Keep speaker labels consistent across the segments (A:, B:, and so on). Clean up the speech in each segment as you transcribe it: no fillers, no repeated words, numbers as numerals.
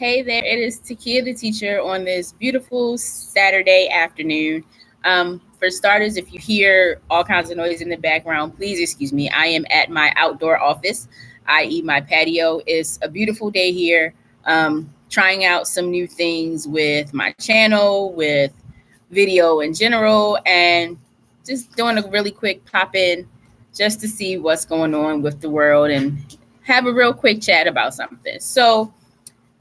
A: Hey there, it is Takia the teacher on this beautiful Saturday afternoon. For starters, if you hear all kinds of noise in the background, please excuse me. I am at my outdoor office, i.e., my patio. It's a beautiful day here. Trying out some new things with my channel, with video in general, and just doing a really quick pop in just to see what's going on with the world and have a real quick chat about something. So,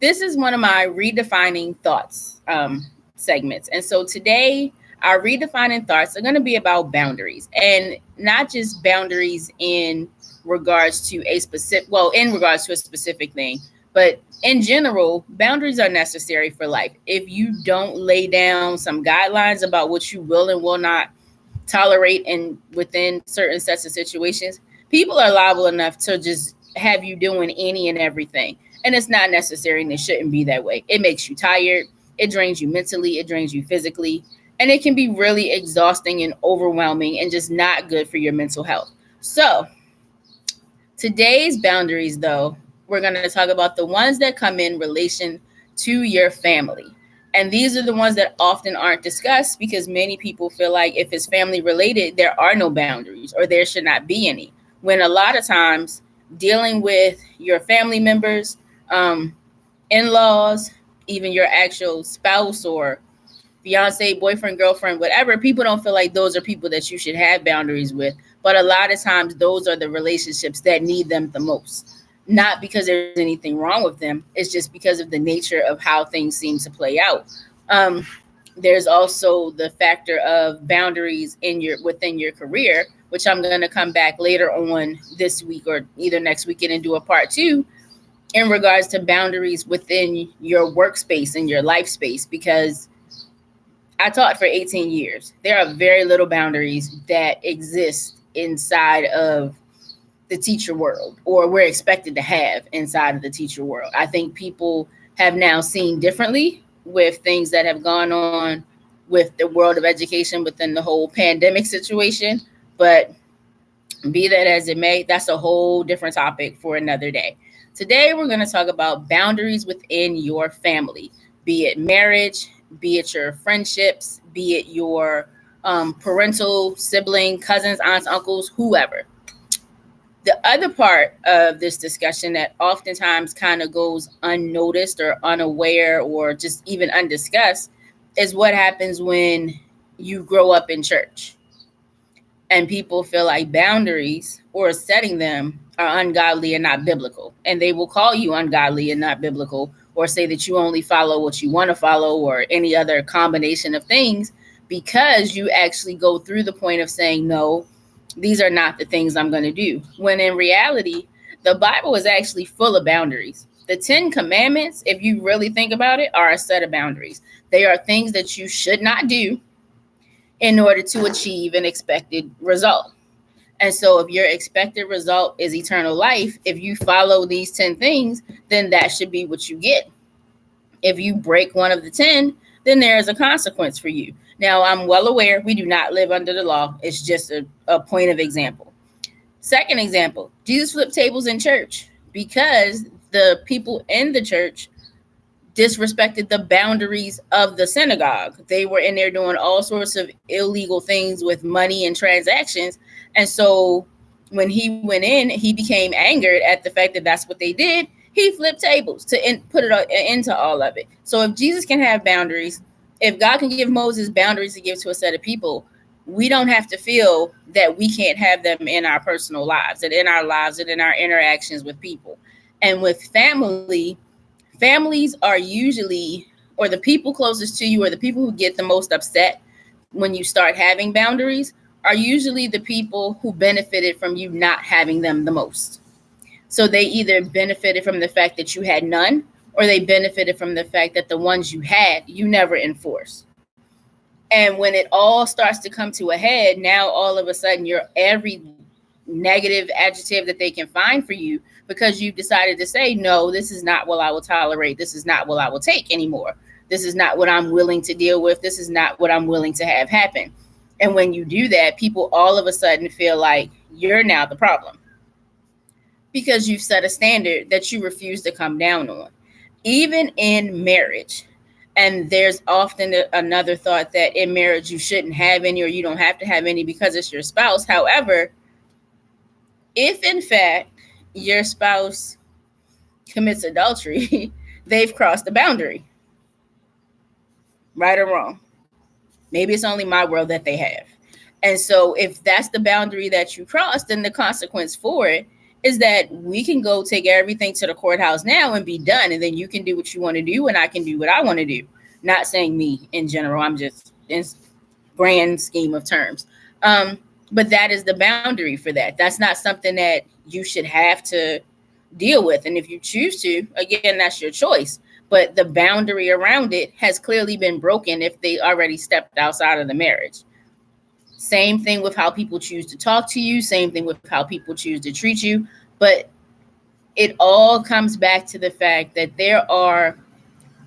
A: this is one of my redefining thoughts segments. And so today, our redefining thoughts are going to be about boundaries, and not just boundaries in regards to in regards to a specific thing, but in general, boundaries are necessary for life. If you don't lay down some guidelines about what you will and will not tolerate and within certain sets of situations, people are liable enough to just have you doing any and everything. And it's not necessary and it shouldn't be that way. It makes you tired. It drains you mentally. It drains you physically. And it can be really exhausting and overwhelming and just not good for your mental health. So today's boundaries, though, we're going to talk about the ones that come in relation to your family. And these are the ones that often aren't discussed because many people feel like if it's family related, there are no boundaries or there should not be any. When a lot of times dealing with your family members, in-laws, even your actual spouse or fiance, boyfriend, girlfriend, whatever, people don't feel like those are people that you should have boundaries with. But a lot of times those are the relationships that need them the most. Not because there's anything wrong with them. It's just because of the nature of how things seem to play out. There's also the factor of boundaries within your career, which I'm going to come back later on this week or either next weekend and do a part 2 in regards to boundaries within your workspace and your life space, because I taught for 18 years. There are very little boundaries that exist inside of the teacher world, or we're expected to have inside of the teacher world. I think people have now seen differently with things that have gone on with the world of education within the whole pandemic situation. But be that as it may, that's a whole different topic for another day. Today, we're going to talk about boundaries within your family, be it marriage, be it your friendships, be it your parental, sibling, cousins, aunts, uncles, whoever. The other part of this discussion that oftentimes kind of goes unnoticed or unaware or just even undiscussed is what happens when you grow up in church and people feel like boundaries or setting them are ungodly and not biblical. And they will call you ungodly and not biblical, or say that you only follow what you want to follow or any other combination of things, because you actually go through the point of saying, no, these are not the things I'm going to do. When in reality, the Bible is actually full of boundaries. The 10 Commandments, if you really think about it, are a set of boundaries. They are things that you should not do in order to achieve an expected result. And so if your expected result is eternal life, if you follow these 10 things, then that should be what you get. If you break one of the 10, then there is a consequence for you. Now, I'm well aware we do not live under the law. It's just a point of example. Second example, Jesus flipped tables in church because the people in the church disrespected the boundaries of the synagogue. They were in there doing all sorts of illegal things with money and transactions. And so when he went in, he became angered at the fact that that's what they did. He flipped tables to put it into all of it. So if Jesus can have boundaries, if God can give Moses boundaries to give to a set of people, we don't have to feel that we can't have them in our personal lives and in our lives and in our interactions with people. And with family, families are usually, or the people closest to you, or the people who get the most upset when you start having boundaries, are usually the people who benefited from you not having them the most. So they either benefited from the fact that you had none, or they benefited from the fact that the ones you had, you never enforced. And when it all starts to come to a head, now all of a sudden you're every negative adjective that they can find for you, because you've decided to say, no, this is not what I will tolerate. This is not what I will take anymore. This is not what I'm willing to deal with. This is not what I'm willing to have happen. And when you do that, people all of a sudden feel like you're now the problem because you've set a standard that you refuse to come down on. even in marriage. And there's often another thought that in marriage you shouldn't have any, or you don't have to have any because it's your spouse. However, if in fact your spouse commits adultery, they've crossed the boundary, right or wrong. Maybe it's only my world that they have. And so if that's the boundary that you crossed, then the consequence for it is that we can go take everything to the courthouse now and be done. And then you can do what you want to do and I can do what I want to do. Not saying me in general, I'm just in grand scheme of terms. But that is the boundary for that. That's not something that you should have to deal with. And if you choose to, again, that's your choice. But the boundary around it has clearly been broken if they already stepped outside of the marriage. Same thing with how people choose to talk to you. Same thing with how people choose to treat you. But it all comes back to the fact that there are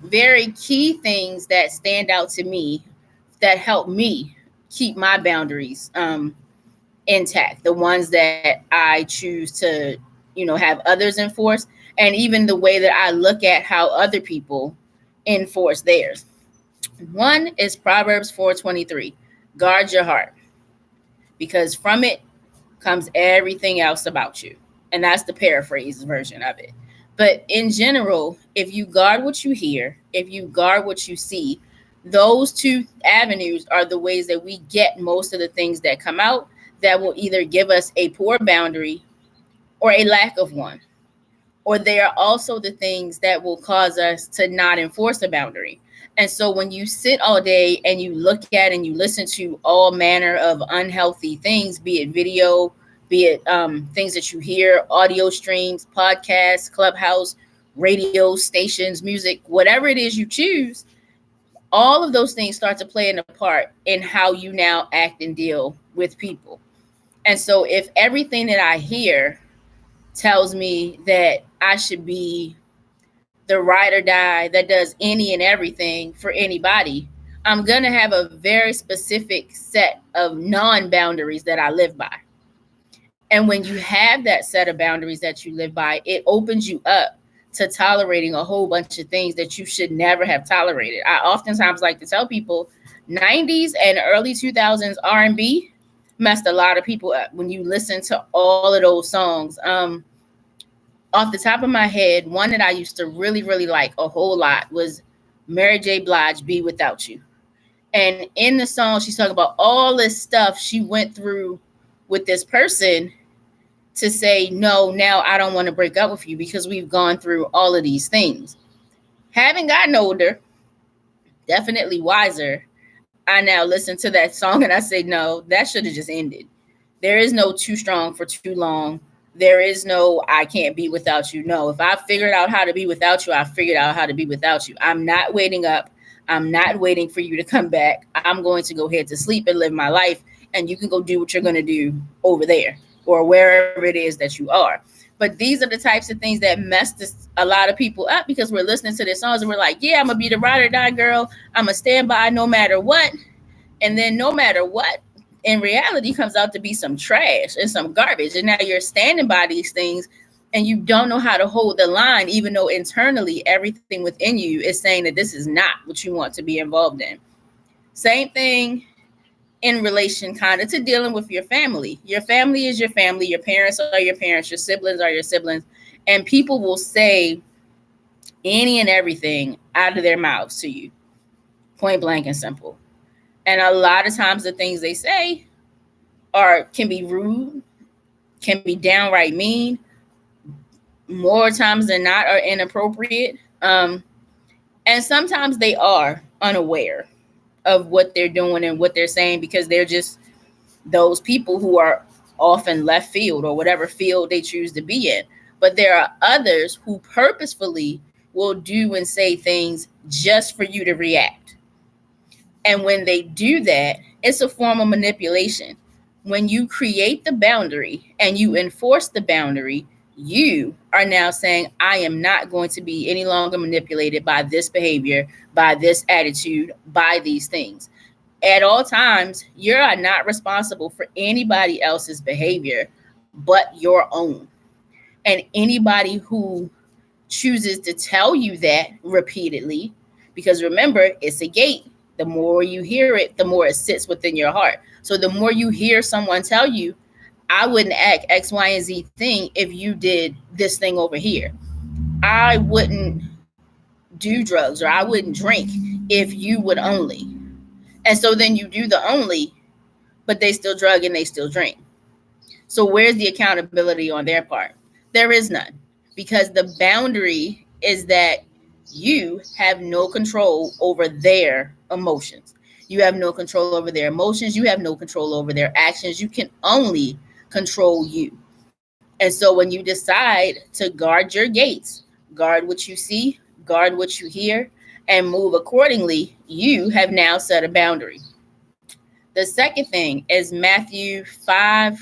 A: very key things that stand out to me that help me keep my boundaries intact. The ones that I choose to, have others enforce, and even the way that I look at how other people enforce theirs. One is Proverbs 4:23. Guard your heart, because from it comes everything else about you. And that's the paraphrase version of it. But in general, if you guard what you hear, if you guard what you see, those two avenues are the ways that we get most of the things that come out that will either give us a poor boundary or a lack of one. Or they are also the things that will cause us to not enforce a boundary. And so when you sit all day and you look at and you listen to all manner of unhealthy things, be it video, be it things that you hear, audio streams, podcasts, clubhouse, radio stations, music, whatever it is you choose, all of those things start to play a part in how you now act and deal with people. And so if everything that I hear tells me that I should be the ride or die that does any and everything for anybody, I'm going to have a very specific set of non-boundaries that I live by. And when you have that set of boundaries that you live by, it opens you up to tolerating a whole bunch of things that you should never have tolerated. I oftentimes like to tell people 90s and early 2000s R&B messed a lot of people up. When you listen to all of those songs, off the top of my head, one that I used to really, really like a whole lot was Mary J. Blige, Be Without You. And in the song, she's talking about all this stuff she went through with this person to say, no, now I don't want to break up with you because we've gone through all of these things. Having gotten older, definitely wiser, I now listen to that song and I say, no, that should have just ended. There is no too strong for too long. There is no, I can't be without you. No, if I figured out how to be without you, I figured out how to be without you. I'm not waiting up. I'm not waiting for you to come back. I'm going to go head to sleep and live my life. And you can go do what you're going to do over there or wherever it is that you are. But these are the types of things that mess a lot of people up because we're listening to their songs and we're like, yeah, I'm going to be the ride or die girl. I'm going to stand by no matter what. And then no matter what, in reality comes out to be some trash and some garbage. And now you're standing by these things and you don't know how to hold the line, even though internally everything within you is saying that this is not what you want to be involved in. Same thing in relation kind of to dealing with your family. Your family is your family. Your parents are your parents. Your siblings are your siblings. And people will say any and everything out of their mouths to you, point blank and simple. And a lot of times the things they say can be rude, can be downright mean. More times than not are inappropriate. And sometimes they are unaware of what they're doing and what they're saying because they're just those people who are often left field or whatever field they choose to be in. But there are others who purposefully will do and say things just for you to react. And when they do that, it's a form of manipulation. When you create the boundary and you enforce the boundary, you are now saying, I am not going to be any longer manipulated by this behavior, by this attitude, by these things. At all times, you are not responsible for anybody else's behavior but your own. And anybody who chooses to tell you that repeatedly, because remember, it's a gate. The more you hear it, the more it sits within your heart. So the more you hear someone tell you, I wouldn't act X, Y, and Z thing if you did this thing over here. I wouldn't do drugs, or I wouldn't drink if you would only. And so then you do the only, but they still drug and they still drink. So where's the accountability on their part? There is none, because the boundary is that you have no control over their emotions. You have no control over their emotions. You have no control over their actions. You can only control you. And so when you decide to guard your gates, guard what you see, guard what you hear, and move accordingly, you have now set a boundary. The second thing is Matthew 5, I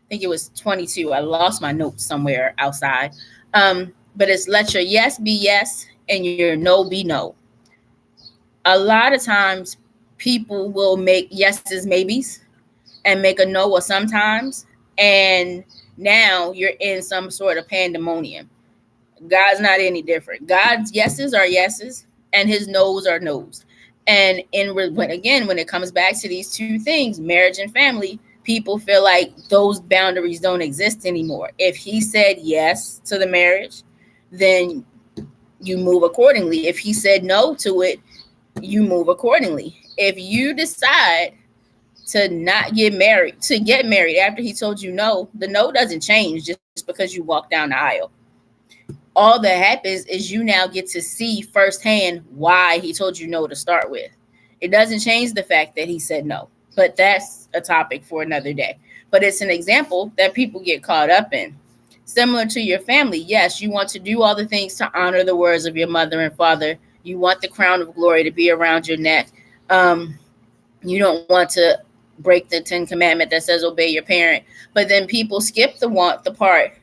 A: think it was 22. I lost my notes somewhere outside. But it's let your yes be yes and your no be no. A lot of times people will make yeses maybes and make a no or sometimes. And now you're in some sort of pandemonium. God's not any different. God's yeses are yeses and his no's are no's. And when it comes back to these two things, marriage and family, people feel like those boundaries don't exist anymore. If he said yes to the marriage, then you move accordingly. If he said no to it, you move accordingly. If you decide to not get married, to get married after he told you no, the no doesn't change just because you walk down the aisle. All that happens is you now get to see firsthand why he told you no to start with. It doesn't change the fact that he said no, but that's a topic for another day. But it's an example that people get caught up in. Similar to your family, yes, you want to do all the things to honor the words of your mother and father. You want the crown of glory to be around your neck. You don't want to break the 10 commandment that says obey your parent. But then people skip the part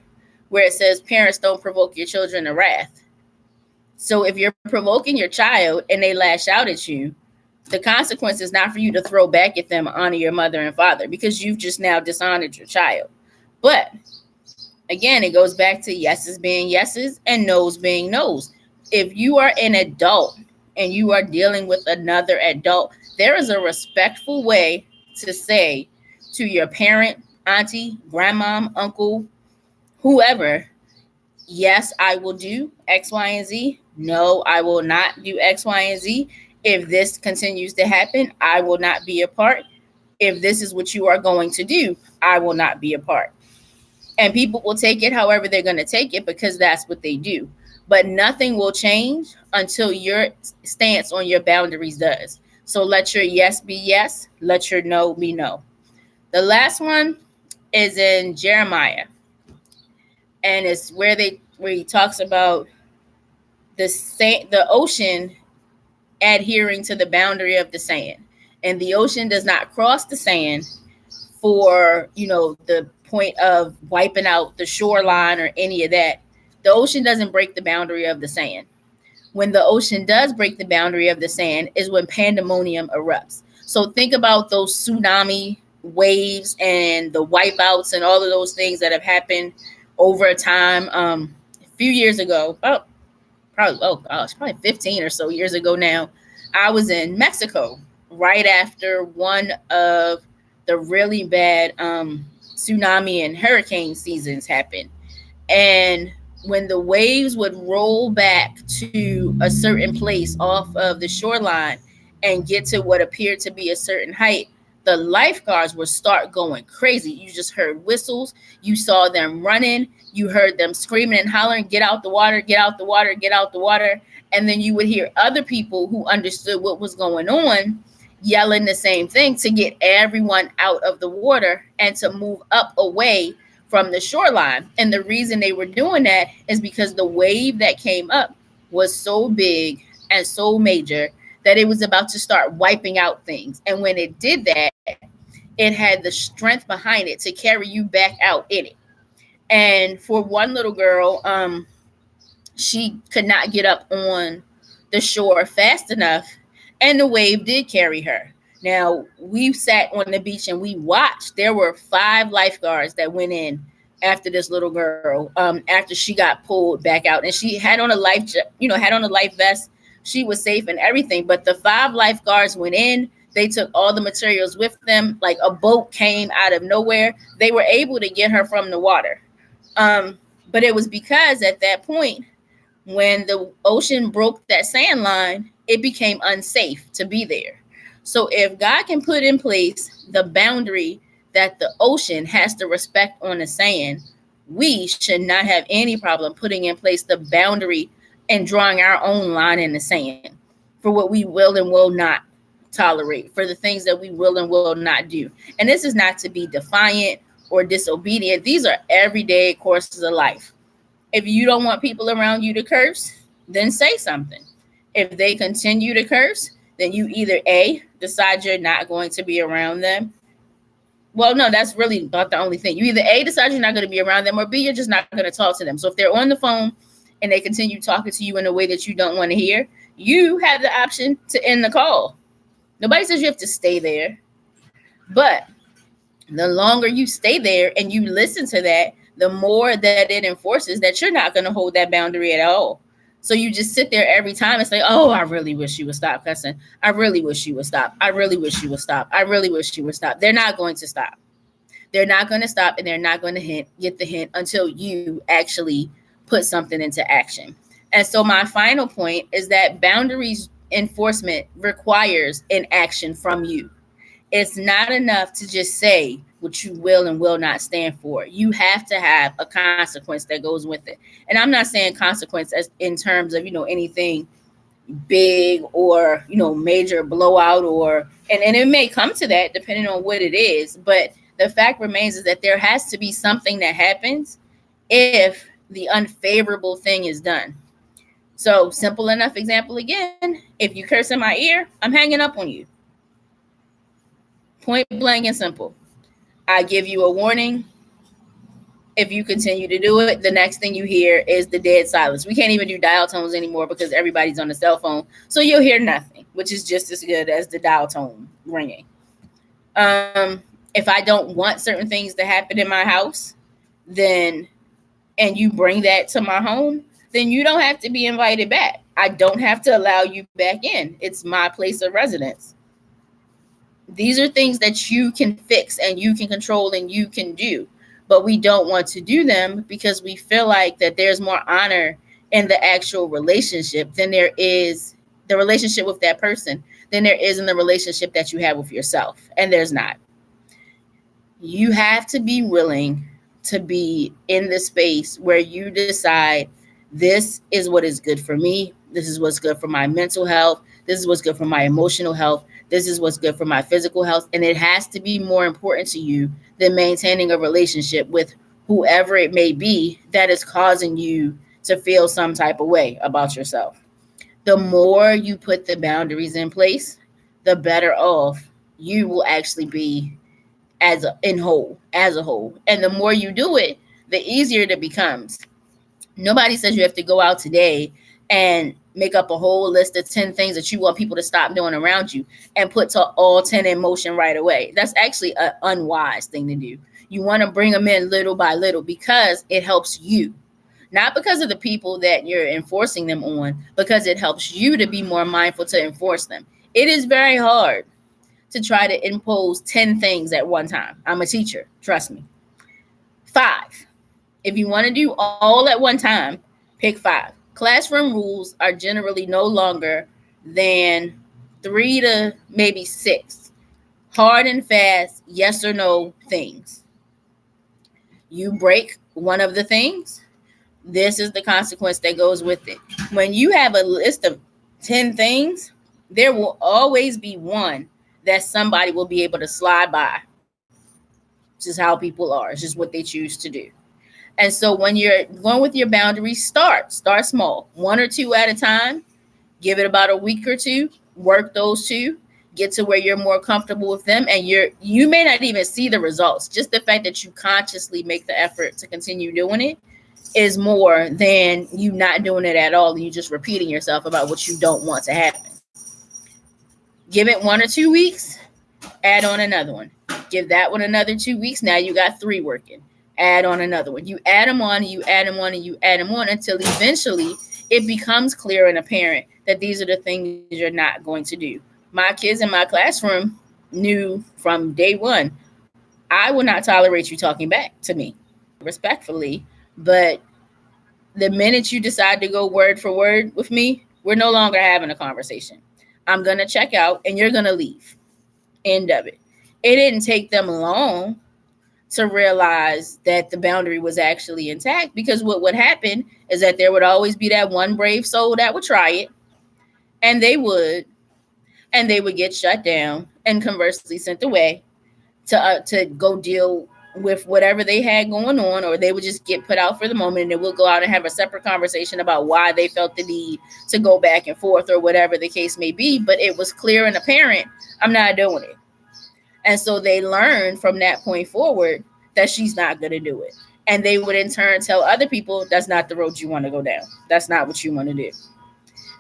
A: where it says parents don't provoke your children to wrath. So if you're provoking your child and they lash out at you, the consequence is not for you to throw back at them, honor your mother and father, because you've just now dishonored your child. But again, it goes back to yeses being yeses and no's being no's. If you are an adult and you are dealing with another adult, there is a respectful way to say to your parent, auntie, grandmom, uncle, whoever, yes, I will do X, Y, and Z. No, I will not do X, Y, and Z. If this continues to happen, I will not be a part. If this is what you are going to do, I will not be a part. And people will take it however they're going to take it, because that's what they do. But nothing will change until your stance on your boundaries does. So let your yes be yes. Let your no be no. The last one is in Jeremiah. And it's where he talks about the ocean adhering to the boundary of the sand. And the ocean does not cross the sand for, the point of wiping out the shoreline or any of that. The ocean doesn't break the boundary of the sand. When the ocean does break the boundary of the sand is when pandemonium erupts. So think about those tsunami waves and the wipeouts and all of those things that have happened over time. A few years ago, probably 15 or so years ago now, I was in Mexico right after one of the really bad tsunami and hurricane seasons happened. And when the waves would roll back to a certain place off of the shoreline and get to what appeared to be a certain height, the lifeguards would start going crazy. You just heard whistles. You saw them running. You heard them screaming and hollering, get out the water, get out the water, get out the water. And then you would hear other people who understood what was going on yelling the same thing to get everyone out of the water and to move up away from the shoreline. And the reason they were doing that is because the wave that came up was so big and so major that it was about to start wiping out things. And when it did that, it had the strength behind it to carry you back out in it. And for one little girl, she could not get up on the shore fast enough, and the wave did carry her. Now, we sat on the beach and we watched. There were 5 lifeguards that went in after this little girl, after she got pulled back out, and she had on a had on a life vest. She was safe and everything, but the 5 lifeguards went in. They took all the materials with them. Like a boat came out of nowhere. They were able to get her from the water. But it was because at that point, when the ocean broke that sand line, it became unsafe to be there. So if God can put in place the boundary that the ocean has to respect on the sand, we should not have any problem putting in place the boundary and drawing our own line in the sand for what we will and will not tolerate, for the things that we will and will not do. And this is not to be defiant or disobedient. These are everyday courses of life. If you don't want people around you to curse, then say something. If they continue to curse, then you either A, decide you're not going to be around them. Well, no, that's really about the only thing. You either A, decide you're not going to be around them, or B, you're just not going to talk to them. So if they're on the phone and they continue talking to you in a way that you don't want to hear, you have the option to end the call. Nobody says you have to stay there. But the longer you stay there and you listen to that, the more that it enforces that you're not going to hold that boundary at all. So you just sit there every time and say, oh, I really wish you would stop cussing. I really wish you would stop. I really wish you would stop. I really wish you would stop. They're not going to stop. They're not going to stop, and they're not going to get the hint until you actually put something into action. And so my final point is that boundaries enforcement requires an action from you. It's not enough to just say what you will and will not stand for. You have to have a consequence that goes with it. And I'm not saying consequence as in terms of, anything big or, major blowout and it may come to that depending on what it is. But the fact remains is that there has to be something that happens if the unfavorable thing is done. So simple enough example again, if you curse in my ear, I'm hanging up on you. Point blank and simple. I give you a warning. If you continue to do it, the next thing you hear is the dead silence. We can't even do dial tones anymore because everybody's on the cell phone. So you'll hear nothing, which is just as good as the dial tone ringing. If I don't want certain things to happen in my house, and you bring that to my home, then you don't have to be invited back. I don't have to allow you back in. It's my place of residence. These are things that you can fix and you can control and you can do, but we don't want to do them because we feel like that there's more honor in the actual relationship than there is the relationship with that person than there is in the relationship that you have with yourself. And there's not. You have to be willing to be in the space where you decide this is what is good for me. This is what's good for my mental health. This is what's good for my emotional health. This is what's good for my physical health. And it has to be more important to you than maintaining a relationship with whoever it may be that is causing you to feel some type of way about yourself. The more you put the boundaries in place, the better off you will actually be as a whole. And the more you do it, the easier it becomes. Nobody says you have to go out today and make up a whole list of 10 things that you want people to stop doing around you and put to all 10 in motion right away. That's actually an unwise thing to do. You want to bring them in little by little because it helps you, not because of the people that you're enforcing them on, because it helps you to be more mindful to enforce them. It is very hard to try to impose 10 things at one time. I'm a teacher, trust me. 5. If you want to do all at one time, pick 5. Classroom rules are generally no longer than 3 to maybe 6 hard and fast yes or no things. You break one of the things, this is the consequence that goes with it. When you have a list of 10 things, there will always be one that somebody will be able to slide by. This is how people are. It's just what they choose to do. And so when you're going with your boundaries, start small, 1 or 2 at a time. Give it about a week or 2. Work those 2. Get to where you're more comfortable with them. And you may not even see the results. Just the fact that you consciously make the effort to continue doing it is more than you not doing it at all. And you just repeating yourself about what you don't want to happen. Give it 1 or 2 weeks. Add on another one. Give that one another 2 weeks. Now you got 3 working. add on another one. You add them on, you add them on, and you add them on until eventually it becomes clear and apparent that these are the things you're not going to do. My kids in my classroom knew from day one, I will not tolerate you talking back to me respectfully, but the minute you decide to go word for word with me, we're no longer having a conversation. I'm going to check out and you're going to leave. End of it. It didn't take them long to realize that the boundary was actually intact, because what would happen is that there would always be that one brave soul that would try it, and they would get shut down and conversely sent away to go deal with whatever they had going on, or they would just get put out for the moment, and then we'll go out and have a separate conversation about why they felt the need to go back and forth or whatever the case may be. But it was clear and apparent, I'm not doing it. And so they learned from that point forward that she's not going to do it. And they would in turn tell other people, that's not the road you want to go down. That's not what you want to do.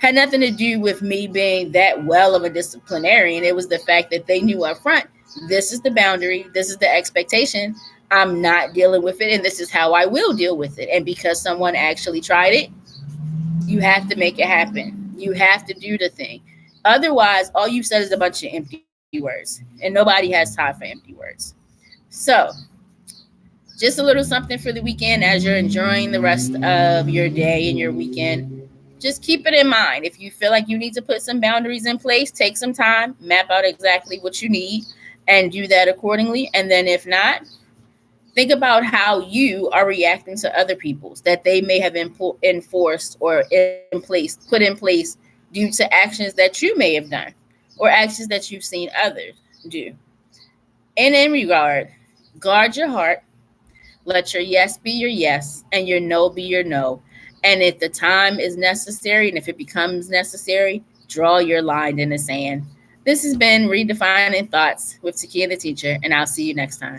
A: Had nothing to do with me being that well of a disciplinarian. It was the fact that they knew up front, this is the boundary, this is the expectation. I'm not dealing with it, and this is how I will deal with it. And because someone actually tried it, you have to make it happen. You have to do the thing. Otherwise, all you've said is a bunch of empty words, and nobody has time for empty words. So, just a little something for the weekend as you're enjoying the rest of your day and your weekend. Just keep it in mind. If you feel like you need to put some boundaries in place, take some time, map out exactly what you need, and do that accordingly. And then if not, think about how you are reacting to other people's that they may have enforced or put in place due to actions that you may have done or actions that you've seen others do. And in regard, guard your heart, let your yes be your yes and your no be your no. And if the time is necessary and if it becomes necessary, draw your line in the sand. This has been Redefining Thoughts with Takia the Teacher, and I'll see you next time.